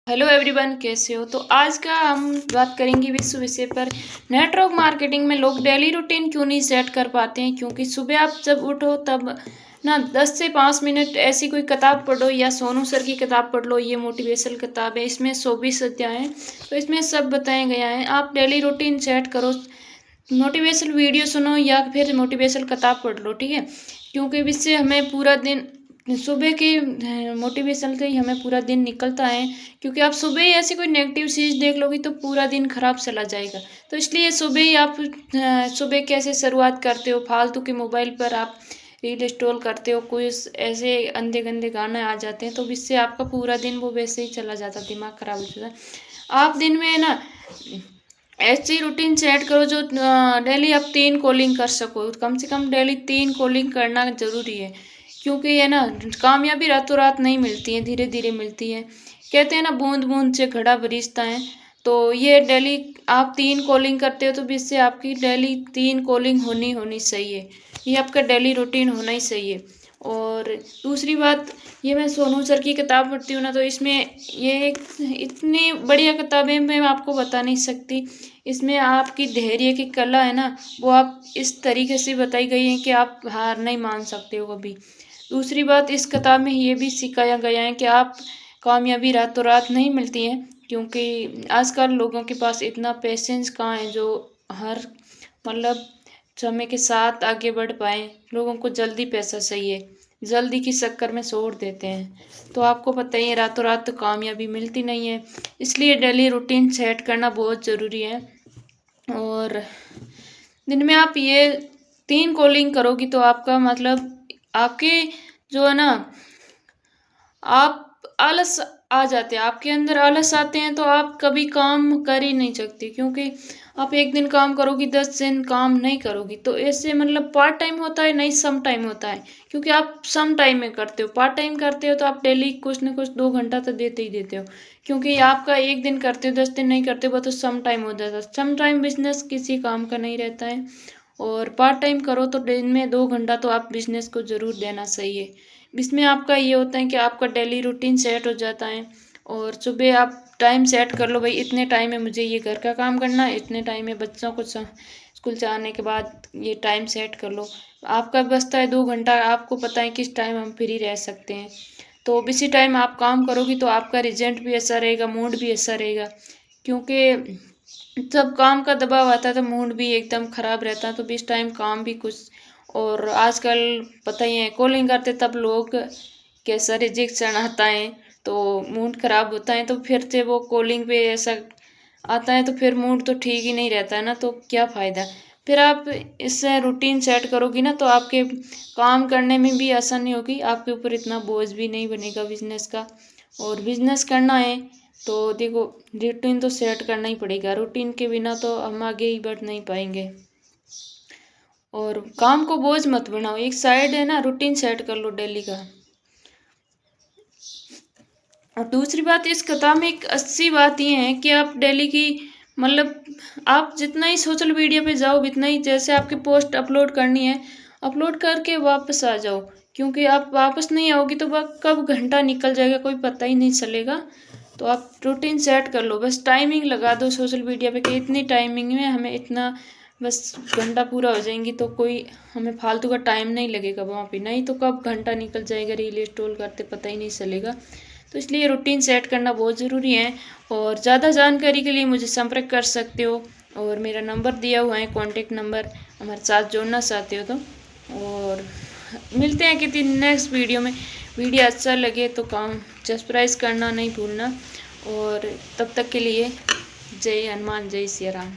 Hello everyone, कैसे हो। तो आज का हम बात करेंगे विश्व विषय पर। नेटवर्क मार्केटिंग में लोग डेली रूटीन क्यों नहीं सेट कर पाते हैं। क्योंकि सुबह आप जब उठो तब ना 10 से 5 मिनट ऐसी कोई किताब पढ़ो या सोनू सर की किताब पढ़ लो। ये मोटिवेशनल किताब है, इसमें 24 अध्याय हैं, तो इसमें सब बताया गया है। आप डेली रूटीन सेट करो, मोटिवेशनल वीडियो सुनो या फिर मोटिवेशनल किताब पढ़ लो, ठीक है। क्योंकि इससे हमें पूरा दिन सुबह की मोटिवेशन से ही हमें पूरा दिन निकलता है। क्योंकि आप सुबह ही ऐसी कोई नेगेटिव चीज़ देख लोगी तो पूरा दिन खराब चला जाएगा। तो इसलिए सुबह ही आप सुबह कैसे शुरुआत करते हो, फालतू के मोबाइल पर आप रील स्क्रॉल करते हो, कोई ऐसे अंधे गंदे गाने आ जाते हैं, तो इससे आपका पूरा दिन वो वैसे ही चला जाता, दिमाग खराब हो जाता है। आप दिन में ना ऐसी रूटीन सेट करो जो डेली आप 3 कॉलिंग कर सको। कम से कम डेली 3 कॉलिंग करना ज़रूरी है। क्योंकि ये ना कामयाबी रातों रात नहीं मिलती है, धीरे धीरे मिलती है। कहते हैं ना, बूंद बूंद से घड़ा भरीजता है। तो ये डेली आप 3 कॉलिंग करते हो तो इससे आपकी डेली 3 कॉलिंग होनी चाहिए। ये आपका डेली रूटीन होना ही चाहिए। और दूसरी बात, ये मैं सोनू सर की किताब पढ़ती हूँ ना, तो इसमें ये इतनी बढ़िया किताब है, मैं आपको बता नहीं सकती। इसमें आपकी धैर्य की कला है ना, वो आप इस तरीके से बताई गई है कि आप हार नहीं मान सकते हो कभी। दूसरी बात, इस किताब में ये भी सिखाया गया है कि आप कामयाबी रातों रात नहीं मिलती है। क्योंकि आजकल लोगों के पास इतना पेशेंस कहाँ है जो हर मतलब समय के साथ आगे बढ़ पाए। लोगों को जल्दी पैसा चाहिए, जल्दी की चक्कर में छोड़ देते हैं। तो आपको पता ही है, रातों रात तो कामयाबी मिलती नहीं है। इसलिए डेली रूटीन सेट करना बहुत ज़रूरी है। और दिन में आप ये 3 कॉलिंग करोगी तो आपका मतलब आपके जो है ना, आप आलस आ जाते हैं, आपके अंदर आलस आते हैं, तो आप कभी काम कर ही नहीं सकते। क्योंकि आप एक दिन काम करोगी, 10 दिन काम नहीं करोगी, तो ऐसे मतलब पार्ट टाइम होता है नहीं, सम टाइम होता है। क्योंकि आप सम टाइम में करते हो, पार्ट टाइम करते हो तो आप डेली कुछ न कुछ 2 घंटा तो देते ही देते हो। क्योंकि आपका एक दिन करते हो, 10 दिन नहीं करते हो, तो सम टाइम हो जाता है। सम टाइम बिजनेस किसी काम का नहीं रहता है। और पार्ट टाइम करो तो दिन में 2 घंटा तो आप बिजनेस को ज़रूर देना चाहिए। इसमें आपका ये होता है कि आपका डेली रूटीन सेट हो जाता है। और सुबह आप टाइम सेट कर लो, भाई इतने टाइम में मुझे ये घर का काम करना है, इतने टाइम में बच्चों को स्कूल से आने के बाद ये टाइम सेट कर लो। आपका बचता है 2 घंटा, आपको पता है किस टाइम हम फ्री रह सकते हैं। तो इसी टाइम आप काम करोगी तो आपका रिजल्ट भी ऐसा रहेगा, मूड भी ऐसा रहेगा। क्योंकि जब काम का दबाव आता है तो मूड भी एकदम ख़राब रहता है। तो इस टाइम काम भी कुछ, और आजकल पता ही है कॉलिंग करते तब लोग कैसा रिजेक्शन आता है, तो मूड ख़राब होता है। तो फिर से वो कॉलिंग पे ऐसा आता है तो फिर मूड तो ठीक ही नहीं रहता है ना, तो क्या फ़ायदा। फिर आप इससे रूटीन सेट करोगी ना तो आपके काम करने में भी आसानी होगी, आपके ऊपर इतना बोझ भी नहीं बनेगा बिजनेस का। और बिजनेस करना है तो देखो, रूटीन तो सेट करना ही पड़ेगा। रूटीन के बिना तो हम आगे ही बढ़ नहीं पाएंगे। और काम को बोझ मत बनाओ, एक साइड है ना, रूटीन सेट कर लो डेली का। और दूसरी बात, इस किताब में एक अच्छी बात ये है कि आप डेली की मतलब आप जितना ही सोशल मीडिया पे जाओ, इतना ही जैसे आपकी पोस्ट अपलोड करनी है, अपलोड करके वापस आ जाओ। क्योंकि आप वापस नहीं आओगी तो वह कब घंटा निकल जाएगा कोई पता ही नहीं चलेगा। तो आप रूटीन सेट कर लो, बस टाइमिंग लगा दो सोशल मीडिया पे कि इतनी टाइमिंग में हमें इतना बस घंटा पूरा हो जाएंगी, तो कोई हमें फालतू का टाइम नहीं लगेगा वहाँ पे। नहीं तो कब घंटा निकल जाएगा रील स्क्रॉल करते पता ही नहीं चलेगा। तो इसलिए रूटीन सेट करना बहुत ज़रूरी है। और ज़्यादा जानकारी के लिए मुझे संपर्क कर सकते हो, और मेरा नंबर दिया हुआ है, कॉन्टेक्ट नंबर, हमारे साथ जोड़ना चाहते हो तो। और मिलते हैं किसी नेक्स्ट वीडियो में। वीडियो अच्छा लगे तो काम सब्सक्राइब करना नहीं भूलना। और तब तक के लिए जय हनुमान, जय सिया राम।